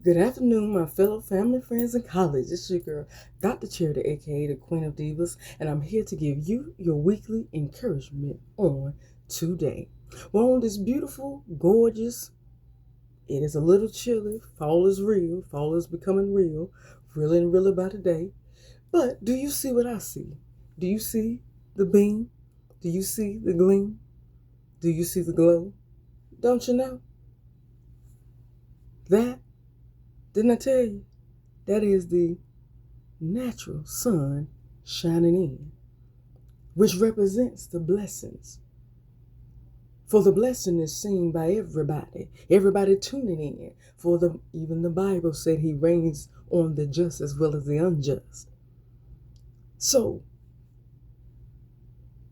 Good afternoon, my fellow family, friends, and colleagues. It's your girl, Dr. Charity, aka the Queen of Divas, and I'm here to give you your weekly encouragement on today. Well, on this beautiful, gorgeous, it is a little chilly. Fall is real. Fall is becoming real. Really and real by today. But do you see what I see? Do you see the beam? Do you see the gleam? Do you see the glow? Don't you know? That, didn't I tell you? That is the natural sun shining in, which represents the blessings. For the blessing is seen by everybody tuning in. Even the Bible said he reigns on the just as well as the unjust. So,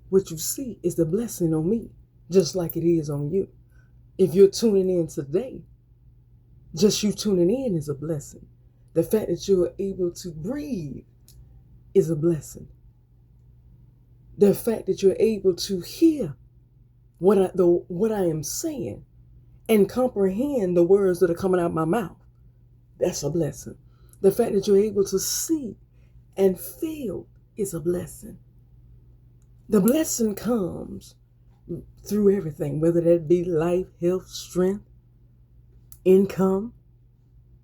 what you see is the blessing on me, just like it is on you. If you're tuning in today, just you tuning in is a blessing. The fact that you're able to breathe is a blessing. The fact that you're able to hear what I am saying and comprehend the words that are coming out of my mouth, that's a blessing. The fact that you're able to see and feel is a blessing. The blessing comes through everything, whether that be life, health, strength, income,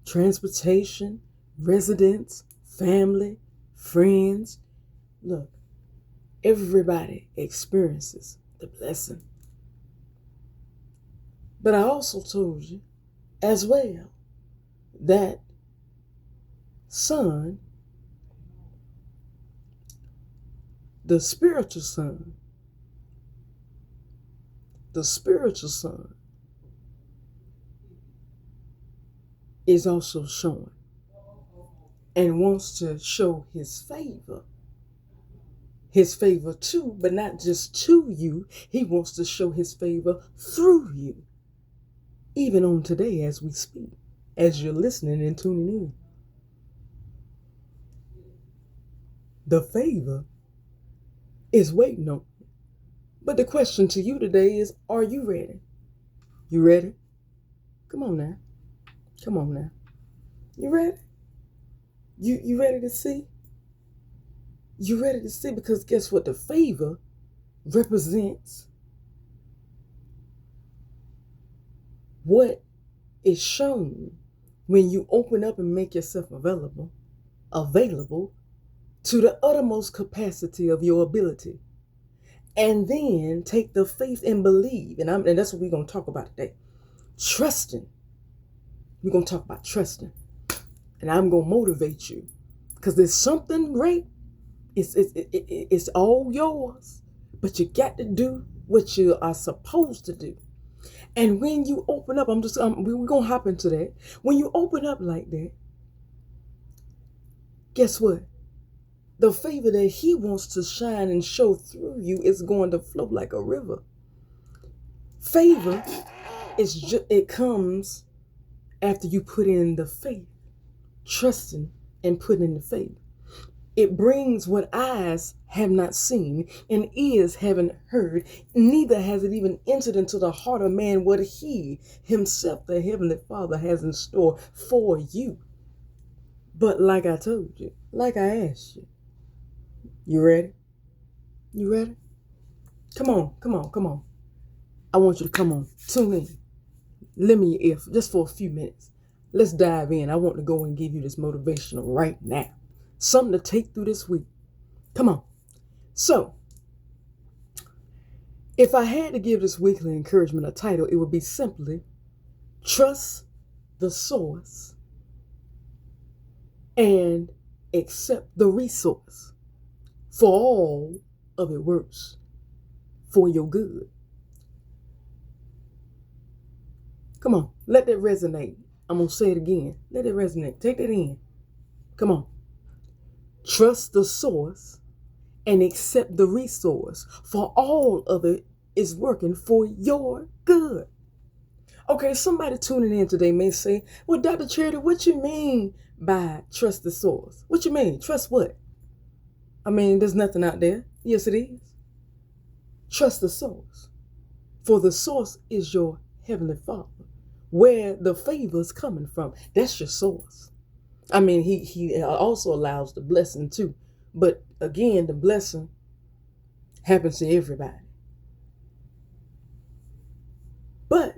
transportation, residence, family, friends. Look, everybody experiences the blessing. But I also told you as well that sun, the spiritual sun, is also showing and wants to show his favor. His favor too, but not just to you. He wants to show his favor through you. Even on today as we speak, as you're listening and tuning in. The favor is waiting on you. But the question to you today is, are you ready? You ready? Come on now. Come on now. You ready? You ready to see? You ready to see? Because guess what? The favor represents what is shown when you open up and make yourself available to the uttermost capacity of your ability. And then take the faith and believe. And that's what we're going to talk about today. Trusting. We're going to talk about trusting. And I'm going to motivate you. Because there's something great. It's all yours. But you got to do what you are supposed to do. And when you open up, we're going to hop into that. When you open up like that, guess what? The favor that he wants to shine and show through you is going to flow like a river. Favor it comes after you put in the faith, trusting and putting in the faith. It brings what eyes have not seen and ears haven't heard, neither has it even entered into the heart of man what he himself, the Heavenly Father, has in store for you. But like I told you, like I asked you, you ready? You ready? Come on. I want you to come on, tune in. Lend me your ear just for a few minutes. Let's dive in. I want to go and give you this motivational right now. Something to take through this week. Come on. So, if I had to give this weekly encouragement a title, it would be simply Trust the Source and Accept the Resource. For all of it works for your good. Come on, let that resonate. I'm going to say it again. Let it resonate. Take that in. Come on. Trust the source and accept the resource. For all of it is working for your good. Okay, somebody tuning in today may say, well, Dr. Charity, what you mean by trust the source? What you mean? Trust what? I mean, there's nothing out there. Yes, it is. Trust the source. For the source is your Heavenly Father, where the favor is coming from. That's your source. I mean, he also allows the blessing too. But again, the blessing happens to everybody. But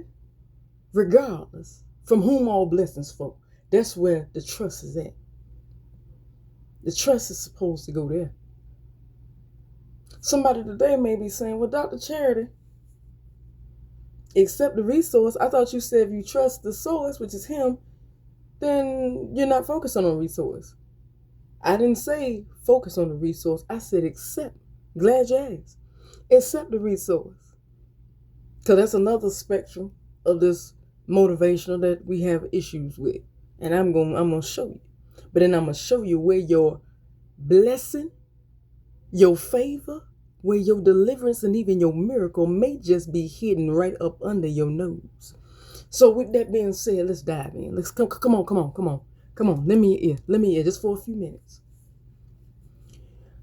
regardless, from whom all blessings flow, that's where the trust is at. The trust is supposed to go there. Somebody today may be saying, well, Dr. Charity, accept the resource. I thought you said if you trust the source, which is him, then you're not focusing on the resource. I didn't say focus on the resource. I said accept. Glad you asked. Accept the resource. Because that's another spectrum of this motivational that we have issues with. And I'm gonna show you. But then I'm gonna show you where your blessing, your favor, where your deliverance and even your miracle may just be hidden right up under your nose. So with that being said, let's dive in. Let's come on. Let me in just for a few minutes.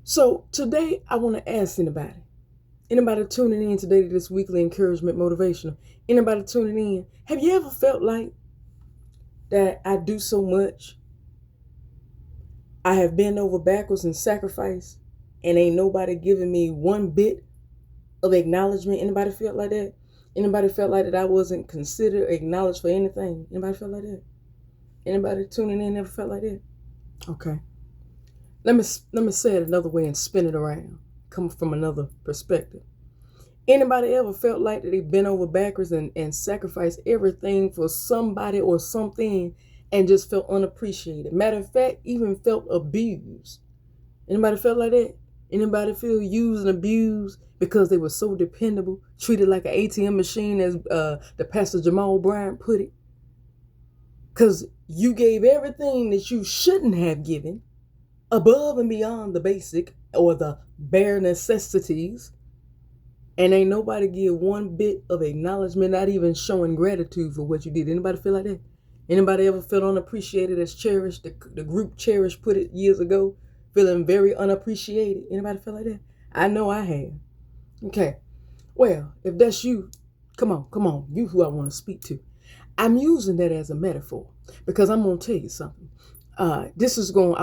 So today I want to ask anybody tuning in today to this weekly encouragement motivational, anybody tuning in, have you ever felt like that I do so much, I have bent over backwards and sacrificed, and ain't nobody giving me one bit of acknowledgement? Anybody felt like that? Anybody felt like that I wasn't considered, acknowledged for anything? Anybody felt like that? Anybody tuning in never felt like that? Okay. Let me say it another way and spin it around. Come from another perspective. Anybody ever felt like that they bent over backwards and sacrificed everything for somebody or something and just felt unappreciated? Matter of fact, even felt abused. Anybody felt like that? Anybody feel used and abused because they were so dependable, treated like an ATM machine, as the Pastor Jamal Bryant put it? Because you gave everything that you shouldn't have given, above and beyond the basic or the bare necessities, and ain't nobody give one bit of acknowledgement, not even showing gratitude for what you did. Anybody feel like that? Anybody ever felt unappreciated as cherished? The group Cherish put it years ago, feeling very unappreciated. Anybody feel like that? I know I have. Okay. Well, if that's you, come on. You who I want to speak to. I'm using that as a metaphor because I'm going to tell you something. I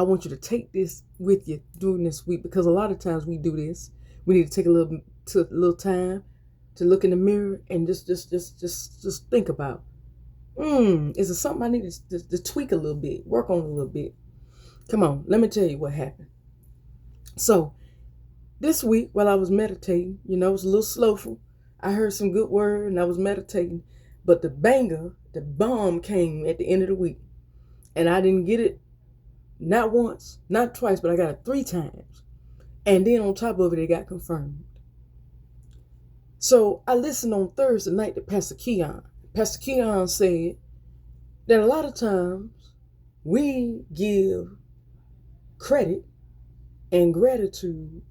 want you to take this with you during this week, because a lot of times we do this. We need to take a little time to look in the mirror and just think about, is it something I need to tweak a little bit, work on a little bit? Come on, let me tell you what happened. So this week, while I was meditating, it was a little slowful. I heard some good word and I was meditating, but the bomb came at the end of the week. And I didn't get it not once, not twice, but I got it 3 times. And then on top of it, it got confirmed. So I listened on Thursday night to Pastor Keon. Pastor Keon said that a lot of times we give credit and gratitude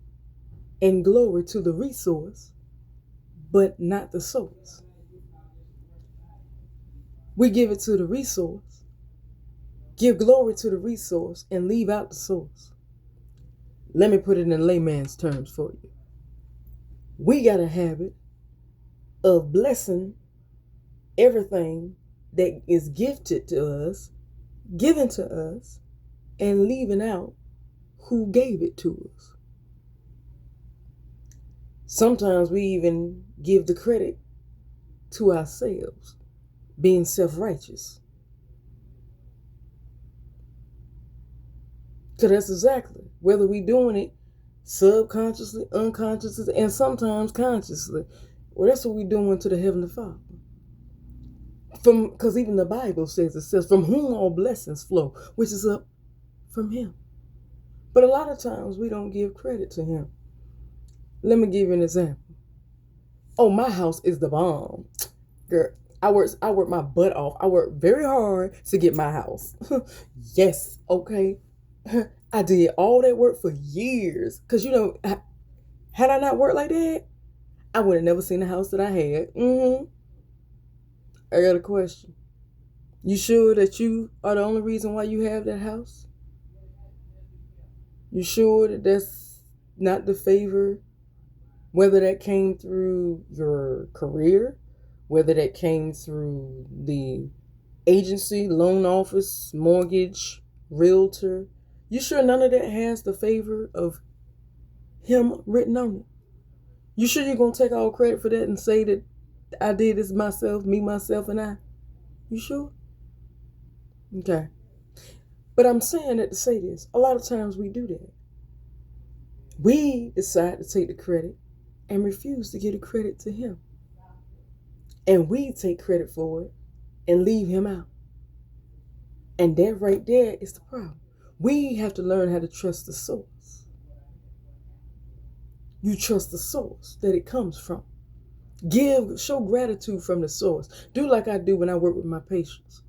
and glory to the resource, but not the source. We give it to the resource, give glory to the resource, and leave out the source. Let me put it in layman's terms for you. We got a habit of blessing everything that is gifted to us, given to us, and leaving out who gave it to us. Sometimes we even give the credit to ourselves, being self-righteous. So that's exactly, whether we're doing it subconsciously, unconsciously, and sometimes consciously, well, that's what we're doing to the Heavenly Father. Because even the Bible says, from whom all blessings flow, which is up from Him. But a lot of times we don't give credit to Him. Let me give you an example. Oh, my house is the bomb. Girl, I work my butt off. I work very hard to get my house. Yes, okay. I did all that work for years. Because, had I not worked like that, I would have never seen the house that I had. I got a question. You sure that you are the only reason why you have that house? You sure that that's not the favor? Whether that came through your career, whether that came through the agency, loan office, mortgage, realtor. You sure none of that has the favor of him written on it? You sure you're going to take all credit for that and say that I did this myself, me, myself, and I? You sure? Okay. But I'm saying that to say this. A lot of times we do that. We decide to take the credit and refuse to give the credit to him. And we take credit for it and leave him out. And that right there is the problem. We have to learn how to trust the source. You trust the source that it comes from. Show gratitude from the source. Do like I do when I work with my patients.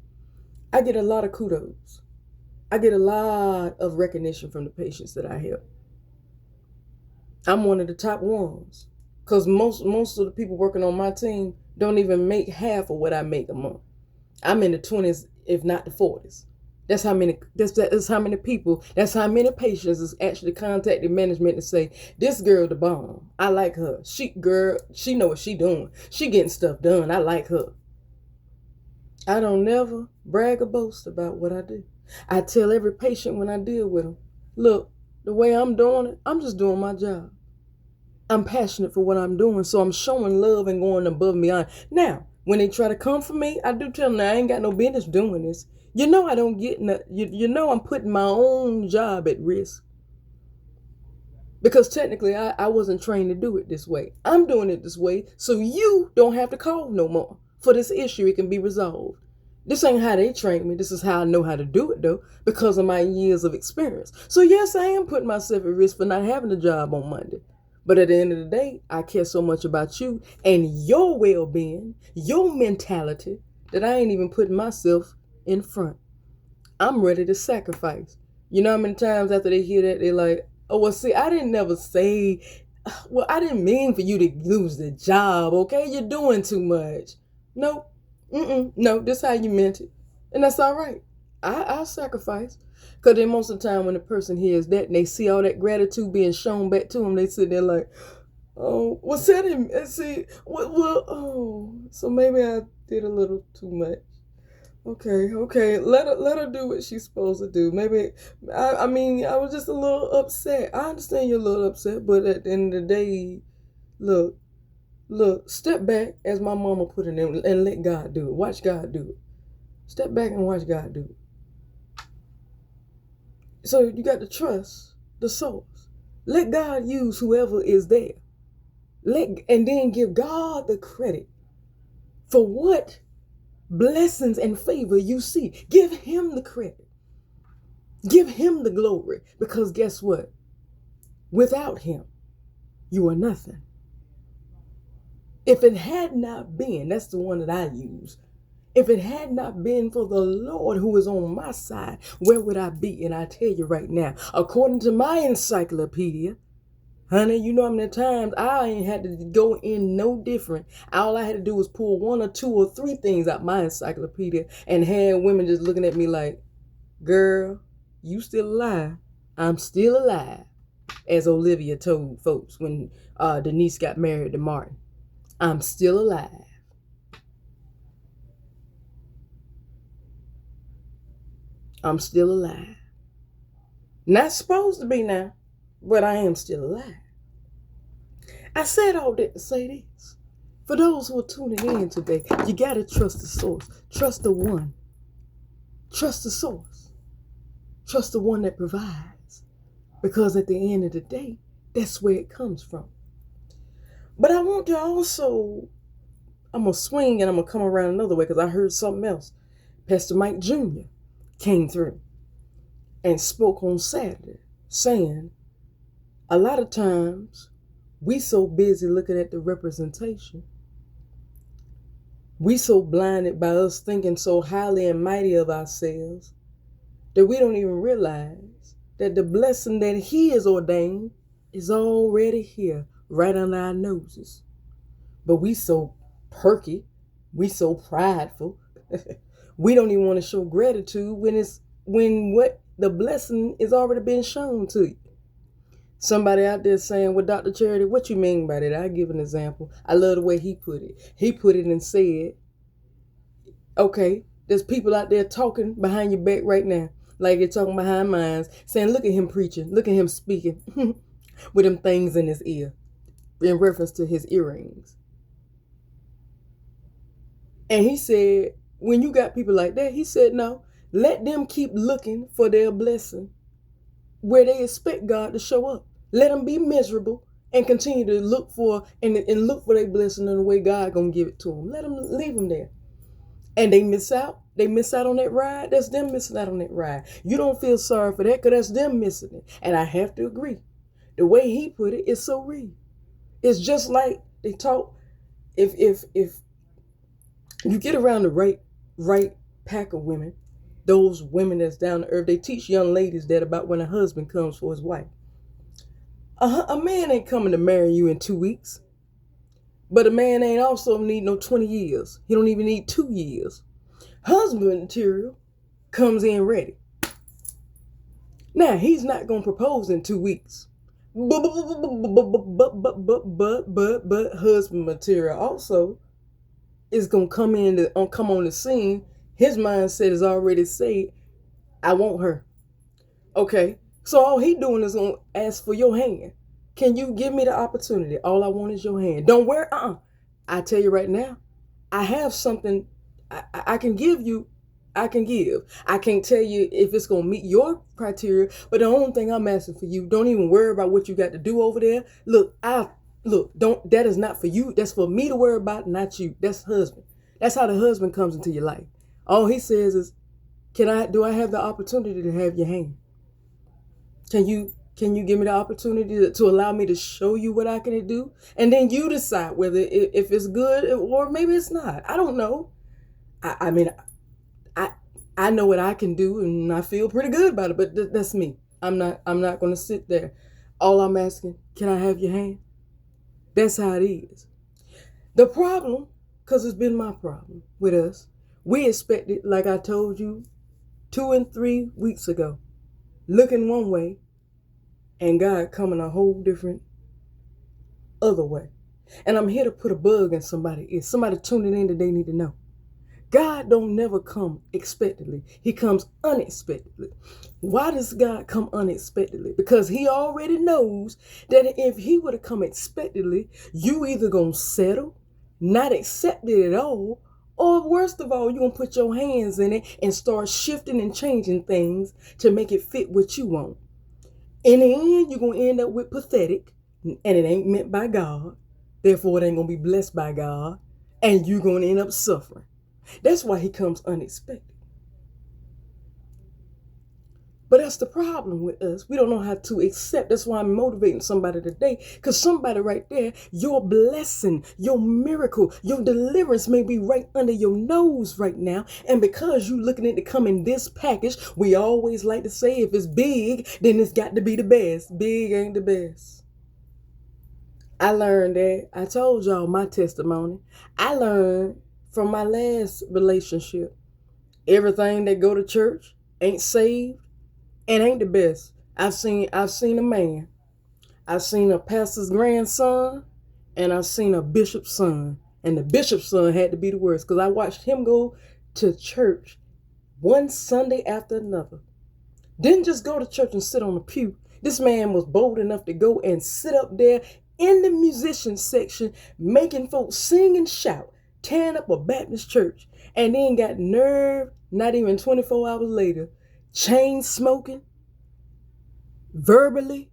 I get a lot of kudos. I get a lot of recognition from the patients that I help. I'm one of the top ones. Because most of the people working on my team don't even make half of what I make a month. I'm in the 20s, if not the 40s. That's how many people, that's how many patients is actually contacted management to say, this girl the bomb. I like her. She know what she doing. She getting stuff done. I like her. I don't never brag or boast about what I do. I tell every patient when I deal with them, look, the way I'm doing it, I'm just doing my job. I'm passionate for what I'm doing, so I'm showing love and going above and beyond. Now, when they try to come for me, I do tell them, I ain't got no business doing this. You know I don't get, you know I'm putting my own job at risk. Because technically, I wasn't trained to do it this way. I'm doing it this way, so you don't have to call no more. For this issue, it can be resolved. This ain't how they trained me. This is how I know how to do it, though, because of my years of experience. So yes, I am putting myself at risk for not having a job on Monday. But at the end of the day, I care so much about you and your well-being, your mentality, that I ain't even putting myself in front. I'm ready to sacrifice. You know how many times after they hear that, they're like, oh, well, see, I didn't never say, well, I didn't mean for you to lose the job, okay? You're doing too much. No, no, this is how you meant it. And that's all right. I'll sacrifice. Because then most of the time when the person hears that and they see all that gratitude being shown back to them, they sit there like, oh, what's that? See, oh, so maybe I did a little too much. Okay, let her do what she's supposed to do. Maybe, I mean, I was just a little upset. I understand you're a little upset, but at the end of the day, look, step back, as my mama put it in, and let God do it. Watch God do it. Step back and watch God do it. So you got to trust the source. Let God use whoever is there. And then give God the credit for what blessings and favor you see. Give him the credit. Give him the glory. Because guess what? Without him, you are nothing. If it had not been, that's the one that I use. If it had not been for the Lord who is on my side, where would I be? And I tell you right now, according to my encyclopedia, honey, you know how many times I ain't had to go in no different. All I had to do was pull 1 or 2 or 3 things out my encyclopedia and had women just looking at me like, girl, you still alive. I'm still alive. As Olivia told folks when Denise got married to Martin. I'm still alive. I'm still alive. Not supposed to be now, but I am still alive. I said all that to say this. For those who are tuning in today, you got to trust the source. Trust the one. Trust the source. Trust the one that provides. Because at the end of the day, that's where it comes from. But I want to also, I'm going to swing and I'm going to come around another way because I heard something else. Pastor Mike Jr. came through and spoke on Saturday saying a lot of times we so busy looking at the representation. We so blinded by us thinking so highly and mighty of ourselves that we don't even realize that the blessing that he has ordained is already here right under our noses. But we so perky, we so prideful, we don't even want to show gratitude when what the blessing is already been shown to you. Somebody out there saying, well, Dr. Charity, what you mean by that? I'll give an example. I love the way he put it. He put it and said, okay, there's people out there talking behind your back right now, like they're talking behind mine, saying, look at him preaching, look at him speaking with them things in his ear, in reference to his earrings. And he said, when you got people like that, he said, no, let them keep looking for their blessing where they expect God to show up. Let them be miserable and continue to look for and look for their blessing in the way God gonna give it to them. Let them leave them there. And they miss out. They miss out on that ride. That's them missing out on that ride. You don't feel sorry for that because that's them missing it. And I have to agree. The way he put it is so real. It's just like they talk. If you get around the right pack of women, those women that's down to earth, they teach young ladies that about when a husband comes for his wife. A man ain't coming to marry you in 2 weeks. But a man ain't also need no 20 years. He don't even need 2 years. Husband material comes in ready. Now, he's not going to propose in 2 weeks. But husband material also is going to come on the scene. His mindset is already said, I want her. Okay, so all he doing is going to ask for your hand. Can you give me the opportunity? All I want is your hand. Don't worry. I tell you right now, I have something I can give you. I can give. I can't tell you if it's going to meet your criteria, but the only thing I'm asking for you, don't even worry about what you got to do over there. Look, that is not for you. That's for me to worry about, not you. That's husband. That's how the husband comes into your life. All he says is, do I have the opportunity to have your hand? Can you give me the opportunity to allow me to show you what I can do? And then you decide whether if it's good or maybe it's not. I don't know. I mean, I know what I can do and I feel pretty good about it, but that's me. I'm not going to sit there. All I'm asking, can I have your hand? That's how it is. The problem, because it's been my problem with us, we expected, like I told you 2 and 3 weeks ago, looking one way, and God coming a whole different other way. And I'm here to put a bug in somebody. If somebody tuning in that they need to know, God don't never come expectedly. He comes unexpectedly. Why does God come unexpectedly? Because he already knows that if he would have come expectedly, you either gonna settle, not accept it at all, or worst of all, you're gonna put your hands in it and start shifting and changing things to make it fit what you want. In the end, you're going to end up with pathetic, and it ain't meant by God. Therefore, it ain't going to be blessed by God, and you're going to end up suffering. That's why he comes unexpected. But that's the problem with us. We don't know how to accept. That's why I'm motivating somebody today, because somebody right there, your blessing, your miracle, your deliverance may be right under your nose right now. And because you're looking at it come in this package, we always like to say if it's big, then it's got to be the best. Big ain't the best. I learned that. I told y'all my testimony. I learned from my last relationship. Everything that go to church ain't saved and ain't the best. I've seen a man. I've seen a pastor's grandson, and I've seen a bishop's son. And the bishop's son had to be the worst, because I watched him go to church one Sunday after another. Didn't just go to church and sit on the pew. This man was bold enough to go and sit up there in the musician section, making folks sing and shout, tearing up a Baptist church, and then got nerve, not even 24 hours later, chain smoking, verbally,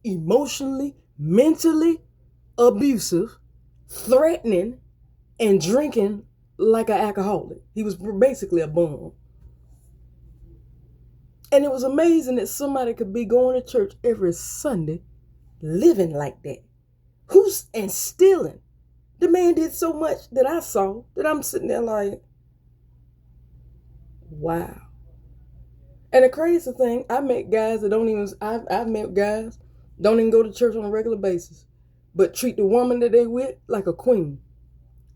emotionally, mentally abusive, threatening, and drinking like an alcoholic. He was basically a bum. And it was amazing that somebody could be going to church every Sunday, living like that. And stealing. The man did so much that I saw that I'm sitting there like, wow. And the crazy thing, I met guys that I've met guys don't even go to church on a regular basis, but treat the woman that they with like a queen.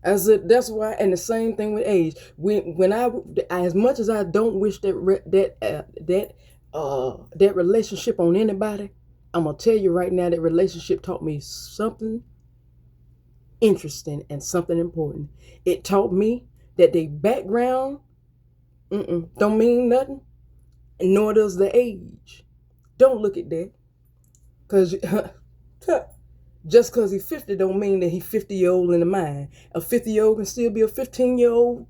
That's why, and the same thing with age. When I, as much as I don't wish that relationship on anybody, I'm going to tell you right now that relationship taught me something interesting and something important. It taught me that the background don't mean nothing, nor does the age. Don't look at that. Because just because he's 50 don't mean that he's 50-year-old in the mind. A 50-year-old can still be a 15-year-old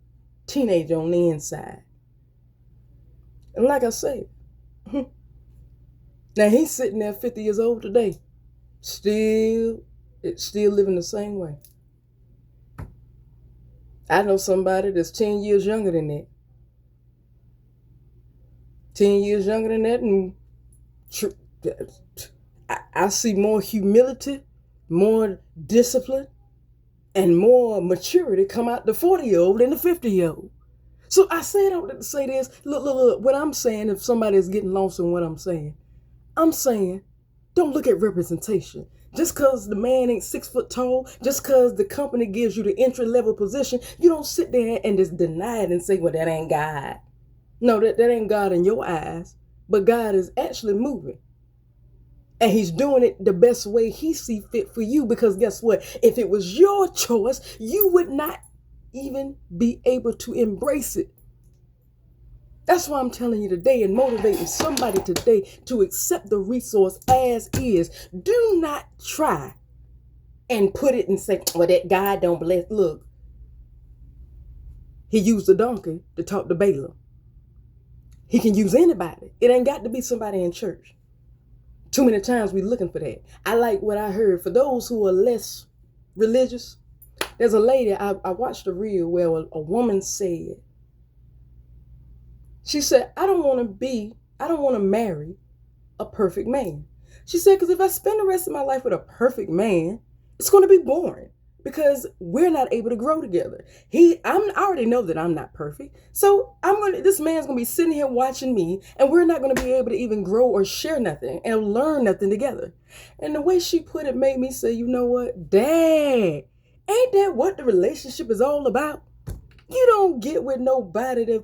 teenager on the inside. And like I said, now he's sitting there 50 years old today, still living the same way. I know somebody that's 10 years younger than that. 10 years younger than that, and I see more humility, more discipline, and more maturity come out the 40-year-old than the 50-year-old. So I said I wanted to say this. Look, what I'm saying, if somebody is getting lost in what I'm saying, don't look at representation. Just because the man ain't 6 foot tall, just because the company gives you the entry level position, you don't sit there and just deny it and say, well, that ain't God. No, that ain't God in your eyes, but God is actually moving. And he's doing it the best way he see fit for you, because guess what? If it was your choice, you would not even be able to embrace it. That's why I'm telling you today and motivating somebody today to accept the resource as is. Do not try and put it and say, well, that God don't bless. Look, he used a donkey to talk to Balaam. He can use anybody. It ain't got to be somebody in church. Too many times we looking for that. I like what I heard. For those who are less religious, there's a lady, I watched a reel where a woman said, she said, I don't want to marry a perfect man. She said, because if I spend the rest of my life with a perfect man, it's going to be boring because we're not able to grow together. I already know that I'm not perfect. So this man's going to be sitting here watching me, and we're not going to be able to even grow or share nothing and learn nothing together. And the way she put it made me say, you know what? Dang, ain't that what the relationship is all about? You don't get with nobody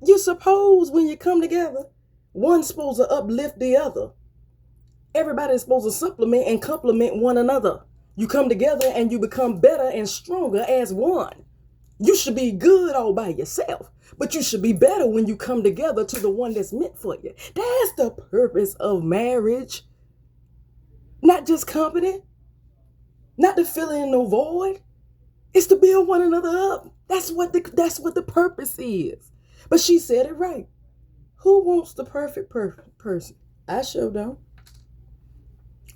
you suppose when you come together, one's supposed to uplift the other. Everybody's supposed to supplement and complement one another. You come together and you become better and stronger as one. You should be good all by yourself, but you should be better when you come together to the one that's meant for you. That's the purpose of marriage. Not just company, not to fill in no void. It's to build one another up. That's what the purpose is. But she said it right. Who wants the perfect person? I sure don't.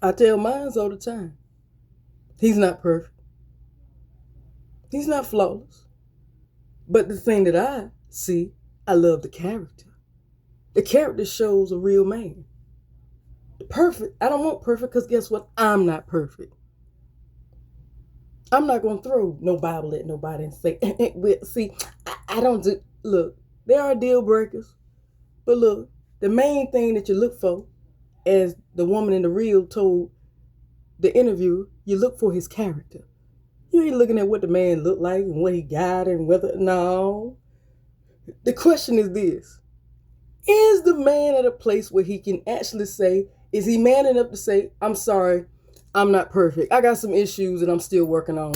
I tell mine all the time. He's not perfect. He's not flawless. But the thing that I see, I love the character. The character shows a real man. I don't want perfect because guess what? I'm not perfect. I'm not going to throw no Bible at nobody and say, see, I don't do, look, there are deal breakers. But look, the main thing that you look for, as the woman in the reel told the interviewer, you look for his character. You ain't looking at what the man looked like and what he got and no. The question is this. Is the man at a place where he can actually say, is he man enough to say, I'm sorry, I'm not perfect. I got some issues that I'm still working on.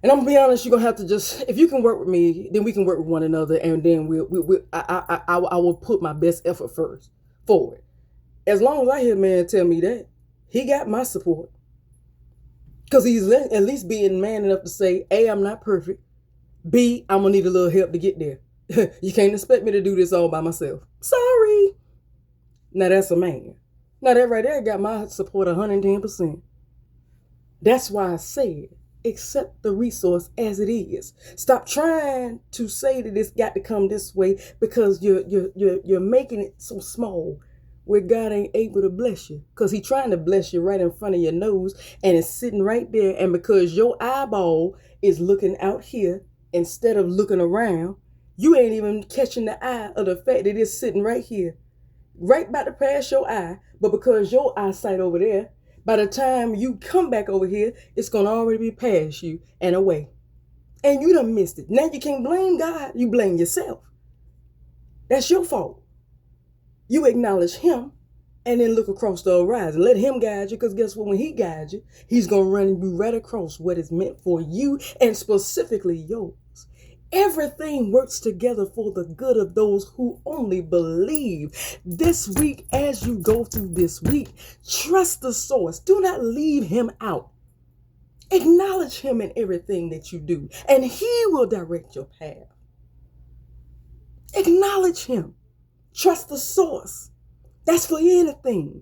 And I'm gonna be honest, you're gonna have to just, if you can work with me, then we can work with one another, and then I will put my best effort forward. As long as I hear a man tell me that, he got my support. Because he's at least being man enough to say, A, I'm not perfect. B, I'm gonna need a little help to get there. You can't expect me to do this all by myself. Sorry. Now that's a man. Now that right there got my support 110%. That's why I said, accept the resource as it is. Stop trying to say that it's got to come this way because you're making it so small where God ain't able to bless you. Because he's trying to bless you right in front of your nose and it's sitting right there. And because your eyeball is looking out here instead of looking around, you ain't even catching the eye of the fact that it's sitting right here, right about to pass your eye. But because your eyesight over there, by the time you come back over here, it's going to already be past you and away. And you done missed it. Now you can't blame God. You blame yourself. That's your fault. You acknowledge him and then look across the horizon. Let him guide you, because guess what? When he guides you, he's going to run you right across what is meant for you and specifically yours. Everything works together for the good of those who only believe. This week, as you go through this week, trust the source. Do not leave him out. Acknowledge him in everything that you do, and he will direct your path. Acknowledge him. Trust the source. That's for anything.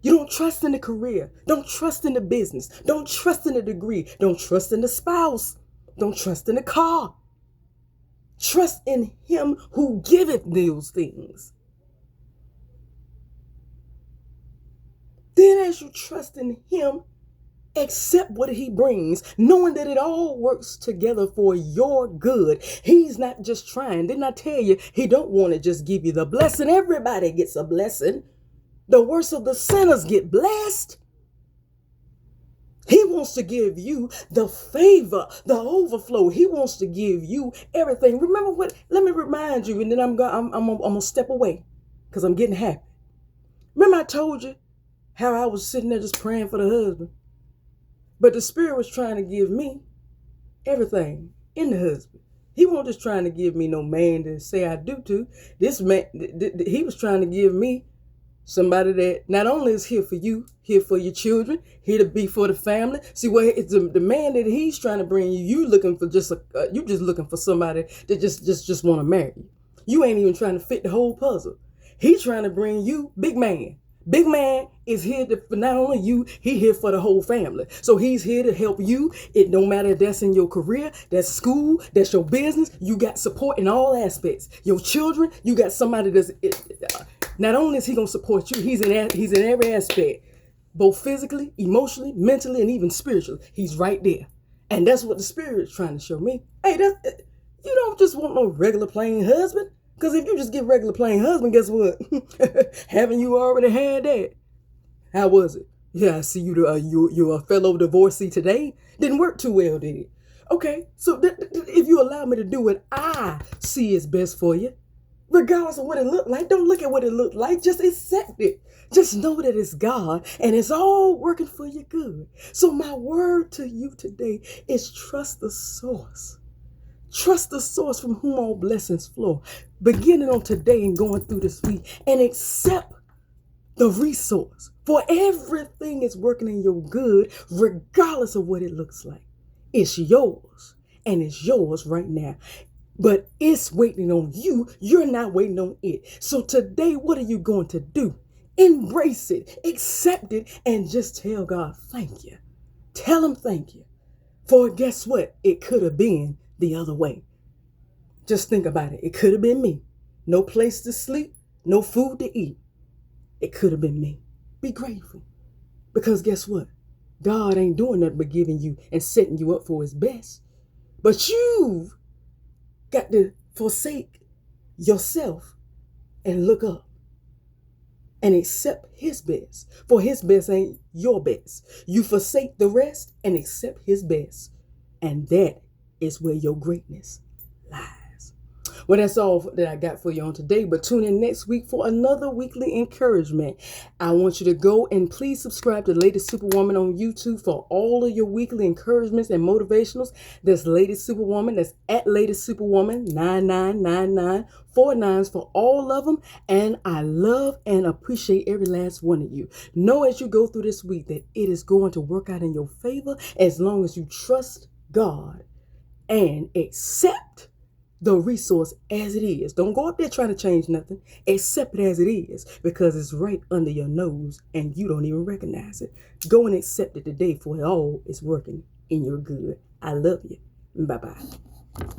You don't trust in the career. Don't trust in the business. Don't trust in the degree. Don't trust in the spouse. Don't trust in the car. Trust in him who giveth those things. Then as you trust in him, accept what he brings, knowing that it all works together for your good. He's not just trying. Didn't I tell you, he don't want to just give you the blessing. Everybody gets a blessing. The worst of the sinners get blessed. He wants to give you the favor, the overflow. He wants to give you everything. Remember what? Let me remind you, and then I'm gonna step away because I'm getting happy. Remember I told you how I was sitting there just praying for the husband. But the Spirit was trying to give me everything in the husband. He wasn't just trying to give me no man to say I do to. This man, he was trying to give me somebody that not only is here for you, here for your children, here to be for the family. See, what it's the man that he's trying to bring you. You looking for you just looking for somebody that just want to marry you. You ain't even trying to fit the whole puzzle. He's trying to bring you big man. Big man is here for not only you, he here for the whole family. So he's here to help you. It don't matter if that's in your career, that's school, that's your business. You got support in all aspects. Your children, you got somebody that's, not only is he going to support you, he's in every aspect, both physically, emotionally, mentally, and even spiritually. He's right there. And that's what the Spirit is trying to show me. Hey, you don't just want no regular plain husband. Because if you just get regular plain husband, guess what? Haven't you already had that? How was it? Yeah, I see you're a fellow divorcee today. Didn't work too well, did it? Okay, so if you allow me to do what I see is best for you, regardless of what it looked like, don't look at what it looked like. Just accept it. Just know that it's God and it's all working for your good. So my word to you today is trust the source. Trust the source from whom all blessings flow. Beginning on today and going through this week, and accept the resource. For everything is working in your good, regardless of what it looks like. It's yours, and it's yours right now. But it's waiting on you. You're not waiting on it. So today, what are you going to do? Embrace it, accept it, and just tell God, thank you. Tell him thank you. For guess what? It could have been the other way. Just think about it. It could have been me. No place to sleep, no food to eat. It could have been me. Be grateful. Because guess what? God ain't doing nothing but giving you and setting you up for his best. But you've got to forsake yourself and look up and accept his best. For his best ain't your best. You forsake the rest and accept his best. And that is where your greatness lies. Well, that's all that I got for you on today, but tune in next week for another weekly encouragement. I want you to go and please subscribe to Lady Superwoman on YouTube for all of your weekly encouragements and motivationals. That's Lady Superwoman. That's at Lady Superwoman 9999 49s for all of them. And I love and appreciate every last one of you. Know as you go through this week that it is going to work out in your favor as long as you trust God and accept the resource as it is. Don't go up there trying to change nothing. Accept it as it is, because it's right under your nose and you don't even recognize it. Go and accept it today, for it all is working in your good. I love you. Bye-bye.